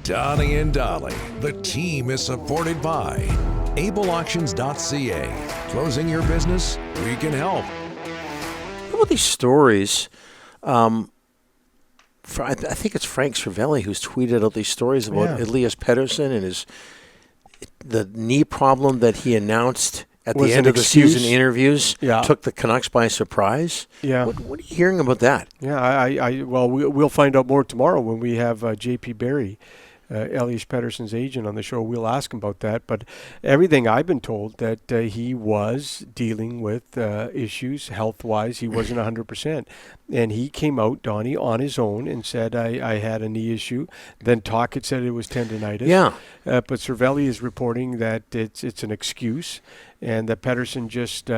Donnie and Dolly. The team is supported by ableauctions.ca. Closing your business? We can help. How about these stories? I think it's Frank Cervelli who's tweeted out these stories about Elias Pettersson and the knee problem that he announced at the end of the season interviews took the Canucks by surprise. Yeah. What are you hearing about that? Yeah, we'll find out more tomorrow when we have J.P. Barry, Elias Pettersson's agent, on the show. We'll ask him about that. But everything I've been told that he was dealing with issues health-wise. He wasn't 100%. And he came out, Donnie, on his own and said, I had a knee issue. Then Tocchet said it was tendonitis. Yeah. But Cervelli is reporting that it's an excuse and that Pettersson just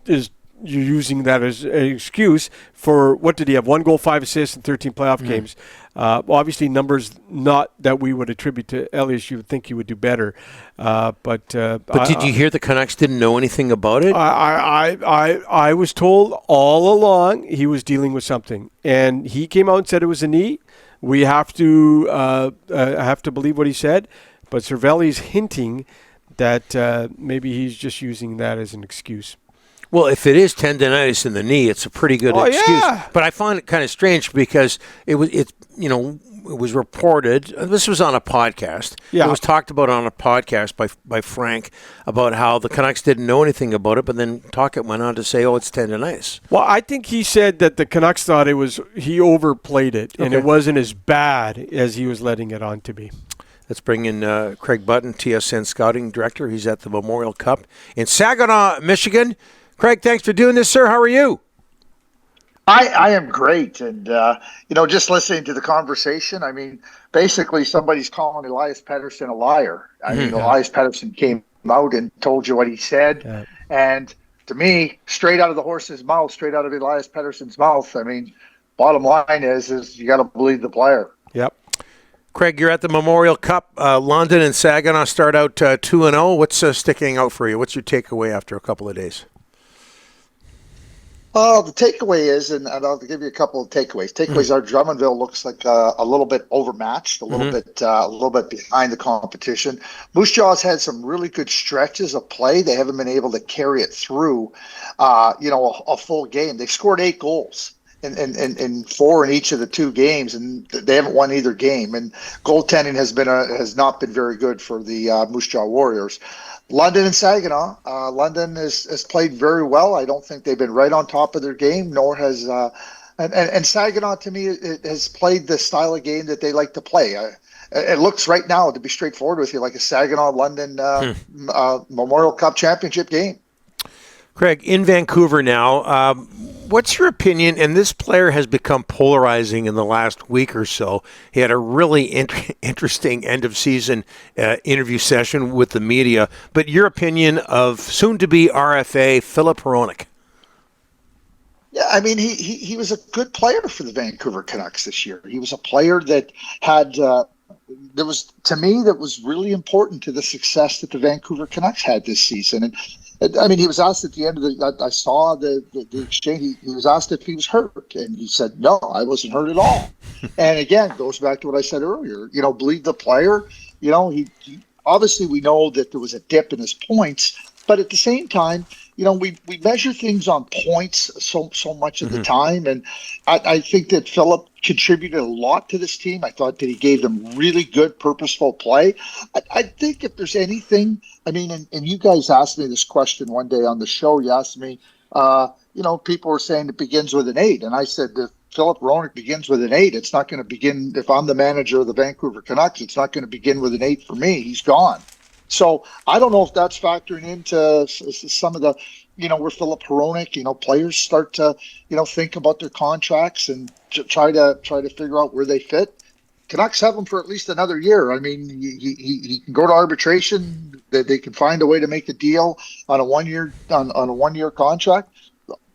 is using that as an excuse for, what did he have, 1 goal, 5 assists in 13 playoff games. Obviously numbers not that we would attribute to Elias. You would think he would do better. But did you hear the Canucks didn't know anything about it? I was told all along he was dealing with something. And he came out and said it was a knee. We have to believe what he said. But Cervelli's hinting that maybe he's just using that as an excuse. Well, if it is tendonitis in the knee, it's a pretty good excuse. Yeah. But I find it kind of strange because it was reported. This was on a podcast. Yeah. It was talked about on a podcast by Frank about how the Canucks didn't know anything about it, but then Tocchet went on to say, "Oh, it's tendonitis." Well, I think he said that the Canucks thought he overplayed it, and it wasn't as bad as he was letting it on to be. Let's bring in Craig Button, TSN Scouting Director. He's at the Memorial Cup in Saginaw, Michigan. Craig, thanks for doing this, sir. How are you? I am great. And, just listening to the conversation, I mean, basically somebody's calling Elias Pettersson a liar. I mean, Elias Pettersson came out and told you what he said. Yeah. And to me, straight out of the horse's mouth, straight out of Elias Pettersson's mouth, I mean, bottom line is you got to believe the player. Yep. Craig, you're at the Memorial Cup. London and Saginaw start out 2-0. What's sticking out for you? What's your takeaway after a couple of days? The takeaway is, and I'll give you a couple of takeaways. Takeaways are Drummondville looks like a little bit overmatched, a little bit behind the competition. Moose Jaw's had some really good stretches of play. They haven't been able to carry it through, a full game. They've scored 8 goals in 4 in each of the 2 games, and they haven't won either game. And goaltending has not been very good for the Moose Jaw Warriors. London and Saginaw. London has played very well. I don't think they've been right on top of their game, nor has and Saginaw, to me, it has played the style of game that they like to play. It looks right now, to be straightforward with you, like a Saginaw-London Memorial Cup championship game. Craig, in Vancouver now, what's your opinion? And this player has become polarizing in the last week or so. He had a really interesting end-of-season interview session with the media. But your opinion of soon-to-be RFA Filip Hronek? Yeah, I mean, he was a good player for the Vancouver Canucks this year. He was a player that had that was really important to the success that the Vancouver Canucks had this season. And I mean, he was asked at the end of I saw the exchange. He was asked if he was hurt, and he said, "No, I wasn't hurt at all." And again, goes back to what I said earlier. Believe the player. He obviously we know that there was a dip in his points, but at the same time, we measure things on points so much of the time, and I think that Filip contributed a lot to this team. I thought that he gave them really good, purposeful play. I think if there's anything, I mean, and you guys asked me this question one day on the show. You asked me, people were saying it begins with an 8, and I said if Filip Hronek begins with an 8, it's not going to begin. If I'm the manager of the Vancouver Canucks, it's not going to begin with an 8 for me. He's gone. So I don't know if that's factoring into some of the, where Filip Hronek, players start to, think about their contracts and try to figure out where they fit. Canucks have him for at least another year. I mean, he can go to arbitration. They can find a way to make a deal on a 1-year on a 1-year contract.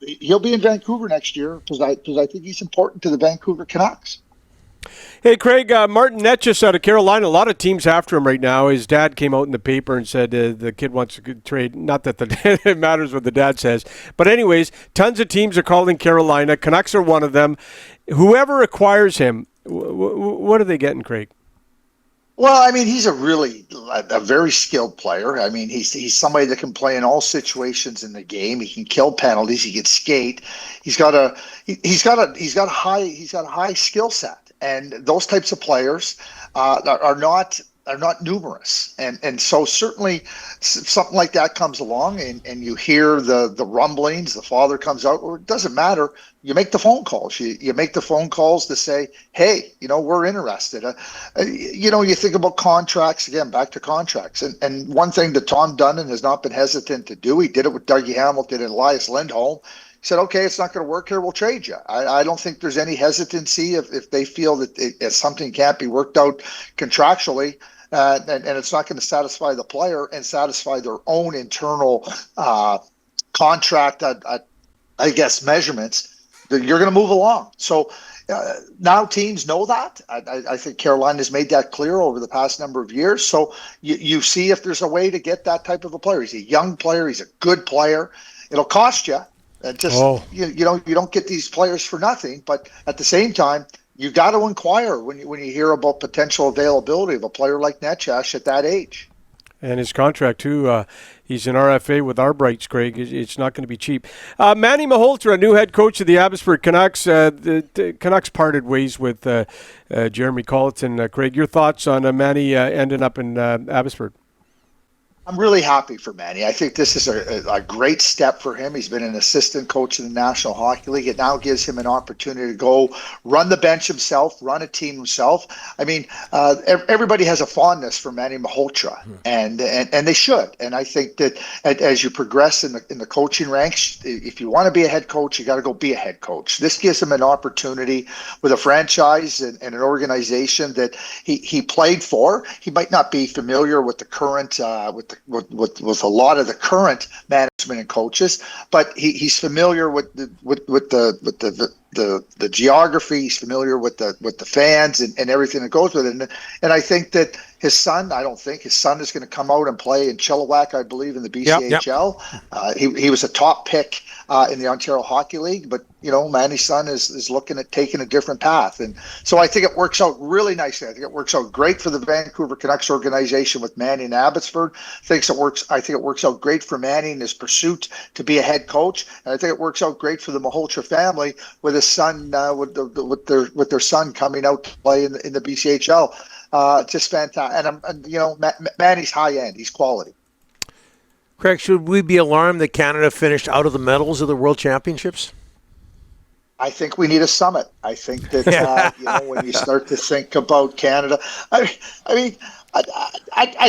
He'll be in Vancouver next year because I think he's important to the Vancouver Canucks. Hey, Craig, Martin Necas out of Carolina. A lot of teams after him right now. His dad came out in the paper and said the kid wants a good trade. Not that it matters what the dad says. But anyways, tons of teams are calling Carolina. Canucks are one of them. Whoever acquires him, what are they getting, Craig? Well, I mean, he's a very skilled player. I mean, he's somebody that can play in all situations in the game. He can kill penalties. He can skate. He's got a high skill set, and those types of players are not numerous. And so certainly something like that comes along, and you hear the rumblings. The father comes out. Or it doesn't matter. You make the phone calls. You make the phone calls to say, hey, we're interested. You think about contracts again. Back to contracts, and one thing that Tom Dundon has not been hesitant to do. He did it with Dougie Hamilton and Elias Lindholm. He said, okay, it's not going to work here. We'll trade you. I don't think there's any hesitancy if they feel that if something can't be worked out contractually. And it's not going to satisfy the player and satisfy their own internal contract, I guess, measurements, that you're going to move along. So now teams know that. I think Carolina has made that clear over the past number of years. So you see if there's a way to get that type of a player. He's a young player. He's a good player. It'll cost you. You don't get these players for nothing. But at the same time, you got to inquire when you hear about potential availability of a player like Necas at that age. And his contract, too, he's an RFA with our Brights, Craig. It's not going to be cheap. Manny Malhotra, new head coach of the Abbotsford Canucks. The Canucks parted ways with Jeremy Colleton. Craig, your thoughts on Manny ending up in Abbotsford? I'm really happy for Manny. I think this is a great step for him. He's been an assistant coach in the National Hockey League. It now gives him an opportunity to go run the bench himself, run a team himself. I mean, everybody has a fondness for Manny Malhotra, and they should. And I think that as you progress in the coaching ranks, if you want to be a head coach, you got to go be a head coach. This gives him an opportunity with a franchise and an organization that he played for. He might not be familiar with the current with a lot of the current management and coaches, but he's familiar with the geography. He's familiar with the fans and everything that goes with it. And I think that his son is going to come out and play in Chilliwack, I believe, in the BCHL. Yep. He was a top pick in the Ontario Hockey League, but Manny's son is looking at taking a different path. And so I think it works out really nicely. I think it works out great for the Vancouver Canucks organization with Manny in Abbotsford. I think it works out great for Manny in his pursuit to be a head coach. And I think it works out great for the Malhotra family with his son, with their son coming out to play in the BCHL. Just fantastic. And Manny's high end. He's quality. Craig, should we be alarmed that Canada finished out of the medals of the World Championships? I think we need a summit. I think that when you start to think about Canada, I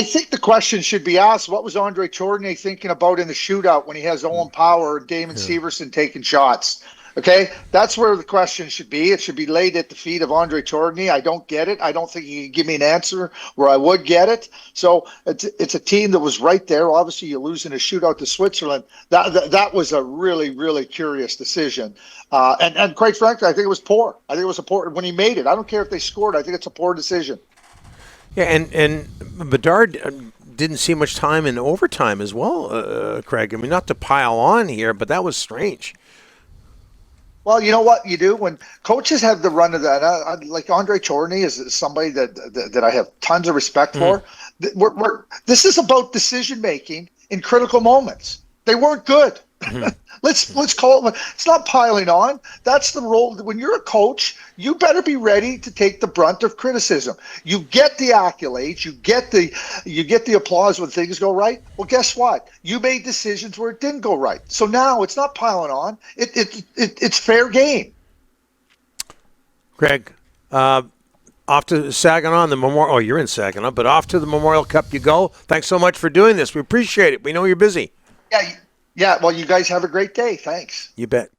think the question should be asked: what was Andre Tournier thinking about in the shootout when he has Owen Power and Damon Severson taking shots? Okay, that's where the question should be. It should be laid at the feet of Andre Tournier. I don't get it. I don't think he can give me an answer where I would get it. So it's a team that was right there. Obviously, you lose in a shootout to Switzerland. That was a really, really curious decision. And quite frankly, I think it was poor. I think it was a poor when he made it. I don't care if they scored. I think it's a poor decision. Yeah, and Bedard didn't see much time in overtime as well, Craig. I mean, not to pile on here, but that was strange. Well, you know what you do when coaches have the run of that. Like Andre Tournier is somebody that I have tons of respect for. This is about decision making in critical moments. They weren't good. Let's call it. It's not piling on. That's the role. When you're a coach, you better be ready to take the brunt of criticism. You get the accolades. You get the applause when things go right. Well, guess what? You made decisions where it didn't go right. So now it's not piling on. It's fair game. Greg, off to Saginaw and the Memorial. Oh, you're in Saginaw, but off to the Memorial Cup you go. Thanks so much for doing this. We appreciate it. We know you're busy. Yeah. Well, you guys have a great day. Thanks. You bet.